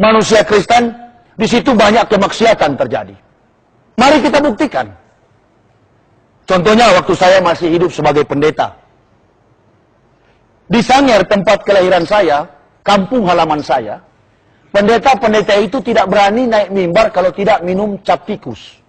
manusia Kristen, di situ banyak kemaksiatan terjadi. Mari kita buktikan. Contohnya waktu saya masih hidup sebagai pendeta. Di Sangir, tempat kelahiran saya, kampung halaman saya, pendeta-pendeta itu tidak berani naik mimbar kalau tidak minum cap tikus.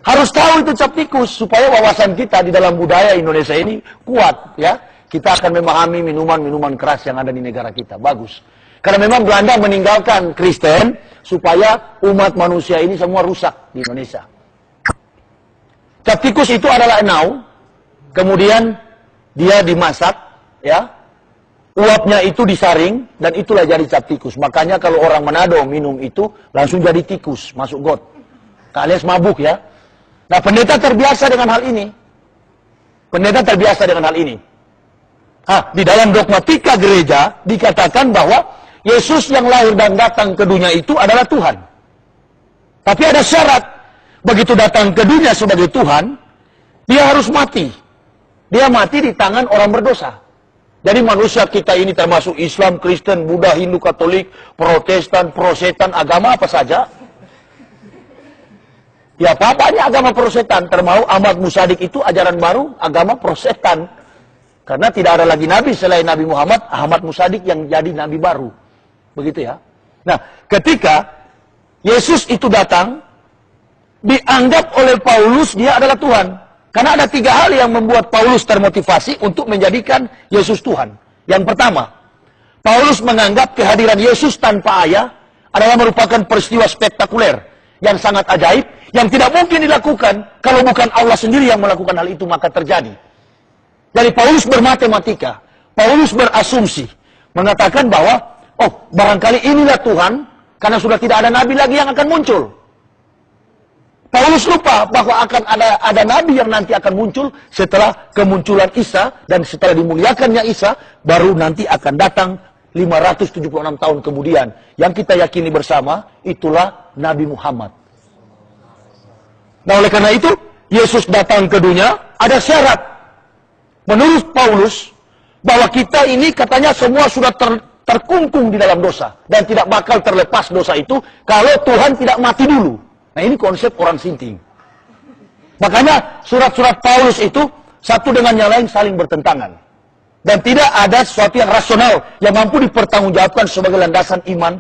Harus tahu itu cap tikus, supaya wawasan kita di dalam budaya Indonesia ini kuat, ya. Kita akan memahami minuman-minuman keras yang ada di negara kita. Bagus. Karena memang Belanda meninggalkan Kristen, supaya umat manusia ini semua rusak di Indonesia. Cap tikus itu adalah enau, kemudian dia dimasak, ya. Uapnya itu disaring, dan itulah jadi cap tikus. Makanya kalau orang Manado minum itu, langsung jadi tikus, masuk got. Alias mabuk, ya. Nah, pendeta terbiasa dengan hal ini. Pendeta terbiasa dengan hal ini. Di dalam dogmatika gereja, dikatakan bahwa Yesus yang lahir dan datang ke dunia itu adalah Tuhan. Tapi ada syarat. Begitu datang ke dunia sebagai Tuhan, dia harus mati. Dia mati di tangan orang berdosa. Jadi manusia kita ini termasuk Islam, Kristen, Buddha, Hindu, Katolik, Protestan, Prosetan, agama apa saja. Ya, banyak agama Prosetan, termasuk Ahmad Musadik itu ajaran baru, agama Prosetan. Karena tidak ada lagi nabi selain Nabi Muhammad, Ahmad Musadik yang jadi nabi baru. Begitu ya. Nah, ketika Yesus itu datang, dianggap oleh Paulus dia adalah Tuhan. Karena ada 3 hal yang membuat Paulus termotivasi untuk menjadikan Yesus Tuhan. Yang pertama, Paulus menganggap kehadiran Yesus tanpa ayah adalah merupakan peristiwa spektakuler yang sangat ajaib, yang tidak mungkin dilakukan kalau bukan Allah sendiri yang melakukan hal itu, maka terjadi. Jadi Paulus bermatematika, Paulus berasumsi, mengatakan bahwa, barangkali inilah Tuhan, karena sudah tidak ada nabi lagi yang akan muncul. Paulus lupa bahwa akan ada nabi yang nanti akan muncul setelah kemunculan Isa, dan setelah dimuliakannya Isa, baru nanti akan datang 576 tahun kemudian. Yang kita yakini bersama, itulah Nabi Muhammad. Nah, oleh karena itu, Yesus datang ke dunia, ada syarat. Menurut Paulus, bahwa kita ini katanya semua sudah terkungkung di dalam dosa. Dan tidak bakal terlepas dosa itu, kalau Tuhan tidak mati dulu. Nah, ini konsep orang sinting. Makanya surat-surat Paulus itu satu dengan yang lain saling bertentangan. Dan tidak ada sesuatu yang rasional yang mampu dipertanggungjawabkan sebagai landasan iman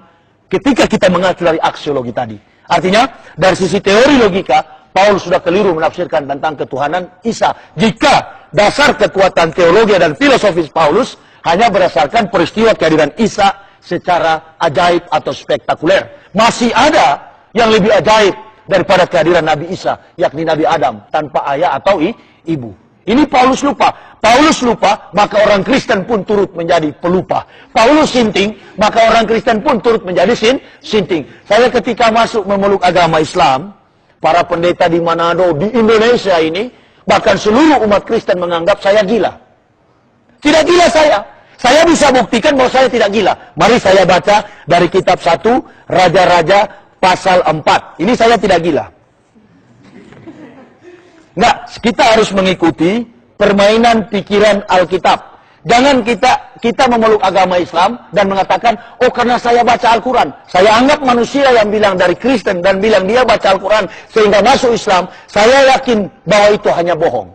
ketika kita mengacu dari aksiologi tadi. Artinya, dari sisi teori logika, Paulus sudah keliru menafsirkan tentang ketuhanan Isa. Jika dasar kekuatan teologi dan filosofis Paulus hanya berdasarkan peristiwa kehadiran Isa secara ajaib atau spektakuler. Masih ada yang lebih ajaib daripada kehadiran Nabi Isa, yakni Nabi Adam, tanpa ayah atau ibu. Ini Paulus lupa. Paulus lupa, maka orang Kristen pun turut menjadi pelupa. Paulus sinting, maka orang Kristen pun turut menjadi sinting. Saya ketika masuk memeluk agama Islam, para pendeta di Manado, di Indonesia ini, bahkan seluruh umat Kristen menganggap saya gila. Tidak gila saya. Saya bisa buktikan bahwa saya tidak gila. Mari saya baca dari kitab 1 Raja-Raja pasal 4. Ini saya tidak gila. Nggak, kita harus mengikuti permainan pikiran Alkitab. Jangan kita memeluk agama Islam dan mengatakan, karena saya baca Al-Quran. Saya anggap manusia yang bilang dari Kristen dan bilang dia baca Al-Quran sehingga masuk Islam, saya yakin bahwa itu hanya bohong.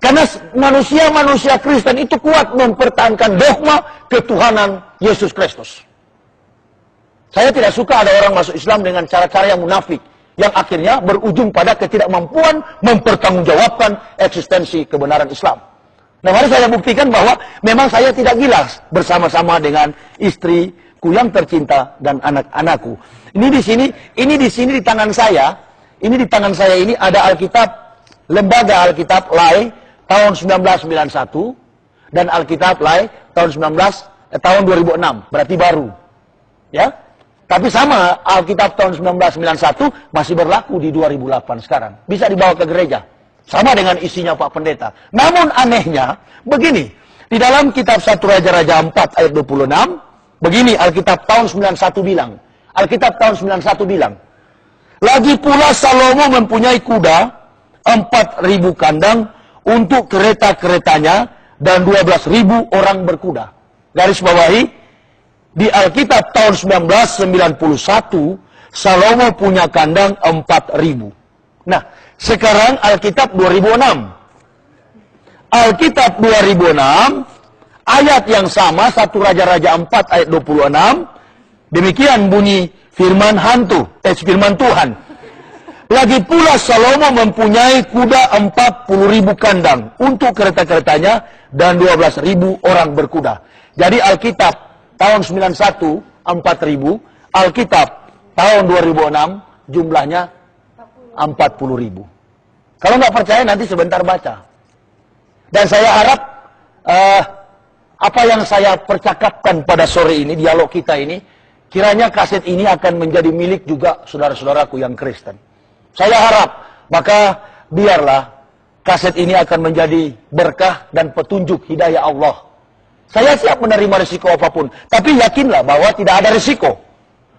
Karena manusia-manusia Kristen itu kuat mempertahankan dogma ketuhanan Yesus Kristus. Saya tidak suka ada orang masuk Islam dengan cara-cara yang munafik, yang akhirnya berujung pada ketidakmampuan mempertanggungjawabkan eksistensi kebenaran Islam. Nah, mari saya buktikan bahwa memang saya tidak gila bersama-sama dengan istriku yang tercinta dan anak-anakku. Ini di sini di tangan saya. Ini di tangan saya ini ada Alkitab, Lembaga Alkitab Lai tahun 1991 dan Alkitab Lai tahun 2006, berarti baru. Ya. Tapi sama, Alkitab tahun 1991 masih berlaku di 2008 sekarang. Bisa dibawa ke gereja. Sama dengan isinya Pak Pendeta. Namun anehnya, begini. Di dalam kitab 1 Raja-Raja 4 ayat 26, begini Alkitab tahun 91 bilang. Alkitab tahun 91 bilang. Lagi pula Salomo mempunyai kuda, 4.000 kandang, untuk kereta-keretanya, dan 12.000 orang berkuda. Garis bawahi, di Alkitab tahun 1991, Salomo punya kandang 4.000. Nah, sekarang Alkitab 2006. Alkitab 2006, ayat yang sama, 1 Raja-Raja 4 ayat 26, demikian bunyi firman firman Tuhan. Lagi pula Salomo mempunyai kuda 40.000 kandang untuk kereta-keretanya dan 12.000 orang berkuda. Jadi Alkitab tahun 91 4.000, Alkitab tahun 2006 jumlahnya 40.000. Kalau nggak percaya nanti sebentar baca. Dan saya harap apa yang saya percakapkan pada sore ini, dialog kita ini, kiranya kaset ini akan menjadi milik juga saudara-saudaraku yang Kristen. Saya harap, maka biarlah kaset ini akan menjadi berkah dan petunjuk hidayah Allah. Saya siap menerima risiko apapun, tapi yakinlah bahwa tidak ada risiko.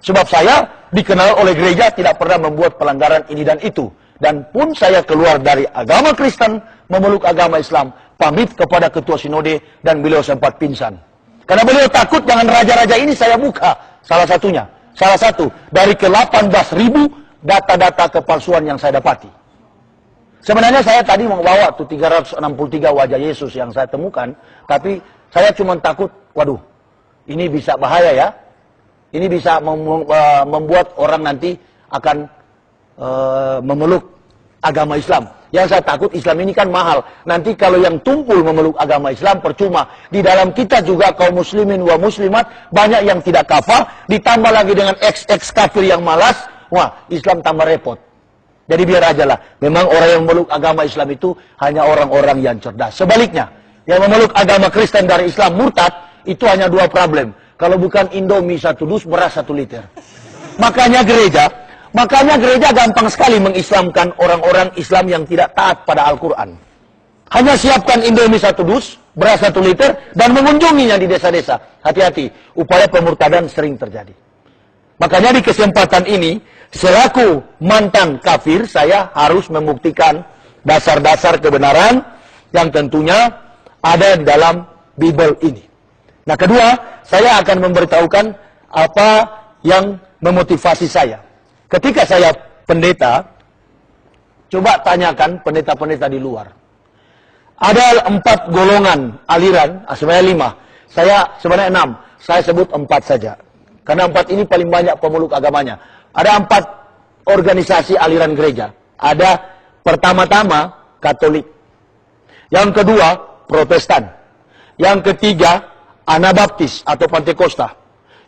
Sebab saya dikenal oleh gereja tidak pernah membuat pelanggaran ini dan itu. Dan pun saya keluar dari agama Kristen, memeluk agama Islam, pamit kepada ketua sinode, dan beliau sempat pingsan. Karena beliau takut jangan raja-raja ini saya buka. Salah satu dari ke-18.000 data-data kepalsuan yang saya dapati. Sebenarnya saya tadi mau bawa tuh 363 wajah Yesus yang saya temukan, tapi saya cuma takut, waduh, ini bisa bahaya ya. Ini bisa membuat orang nanti akan memeluk agama Islam. Yang saya takut, Islam ini kan mahal. Nanti kalau yang tumpul memeluk agama Islam percuma. Di dalam kita juga kaum muslimin wa muslimat banyak yang tidak kafah, ditambah lagi dengan ex kafir yang malas. Wah, Islam tambah repot. Jadi biar aja lah. Memang orang yang memeluk agama Islam itu hanya orang-orang yang cerdas. Sebaliknya, yang memeluk agama Kristen dari Islam murtad, itu hanya 2 problem. Kalau bukan Indomie 1 dus, beras 1 liter. Makanya gereja gampang sekali mengislamkan orang-orang Islam yang tidak taat pada Al-Quran. Hanya siapkan Indomie 1 dus, beras 1 liter, dan mengunjunginya di desa-desa. Hati-hati, upaya pemurtadan sering terjadi. Makanya di kesempatan ini, selaku mantan kafir, saya harus membuktikan dasar-dasar kebenaran yang tentunya ada di dalam Bible ini. Nah, kedua, saya akan memberitahukan apa yang memotivasi saya. Ketika saya pendeta, coba tanyakan pendeta-pendeta di luar. Ada 4 golongan aliran, sebenarnya 5. Saya sebenarnya 6. Saya sebut 4 saja. Karena 4 ini paling banyak pemeluk agamanya. Ada 4 organisasi aliran gereja. Ada pertama-tama Katolik. Yang kedua Protestan. Yang ketiga Anabaptis atau Pantekosta.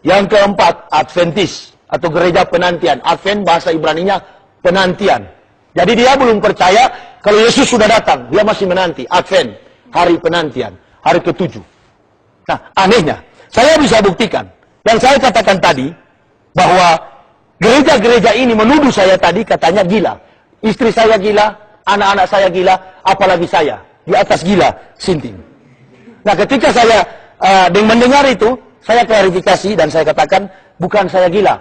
Yang keempat Adventis atau gereja penantian. Advent bahasa Ibraninya penantian. Jadi dia belum percaya kalau Yesus sudah datang. Dia masih menanti. Advent, hari penantian, hari ke-7. Nah, anehnya, saya bisa buktikan. Yang saya katakan tadi, bahwa gereja-gereja ini menuduh saya tadi katanya gila. Istri saya gila, anak-anak saya gila, apalagi saya. Di atas gila, sinting. Nah, ketika saya mendengar itu, saya klarifikasi dan saya katakan, bukan saya gila.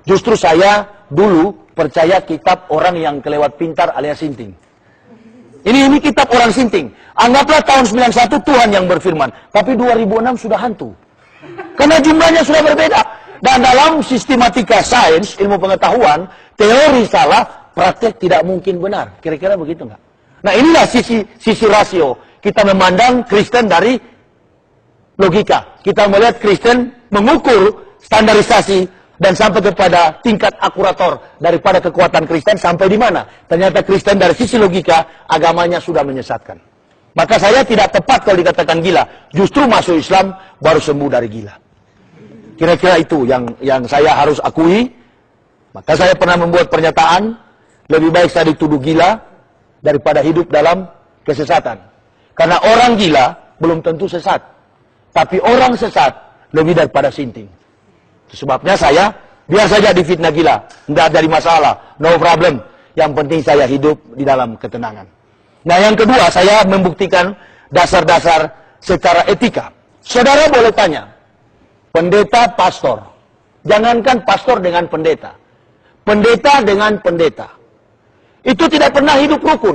Justru saya dulu percaya kitab orang yang kelewat pintar alias sinting. Ini kitab orang sinting. Anggaplah tahun 91 Tuhan yang berfirman. Tapi 2006 sudah hantu. Karena jumlahnya sudah berbeda. Dan dalam sistematika sains, ilmu pengetahuan, teori salah, praktek tidak mungkin benar. Kira-kira begitu nggak? Nah, inilah sisi rasio. Kita memandang Kristen dari logika. Kita melihat Kristen mengukur standarisasi dan sampai kepada tingkat akurator daripada kekuatan Kristen sampai di mana. Ternyata Kristen dari sisi logika, agamanya sudah menyesatkan. Maka saya tidak tepat kalau dikatakan gila. Justru masuk Islam baru sembuh dari gila. Kira-kira itu yang saya harus akui. Maka saya pernah membuat pernyataan, lebih baik saya dituduh gila daripada hidup dalam kesesatan. Karena orang gila belum tentu sesat. Tapi orang sesat lebih daripada sinting. Sebabnya saya biar saja difitnah gila. Tidak jadi masalah. No problem. Yang penting saya hidup di dalam ketenangan. Nah, yang kedua, saya membuktikan dasar-dasar secara etika. Saudara boleh tanya, pendeta, pastor. Jangankan pastor dengan pendeta. Pendeta dengan pendeta. Itu tidak pernah hidup rukun.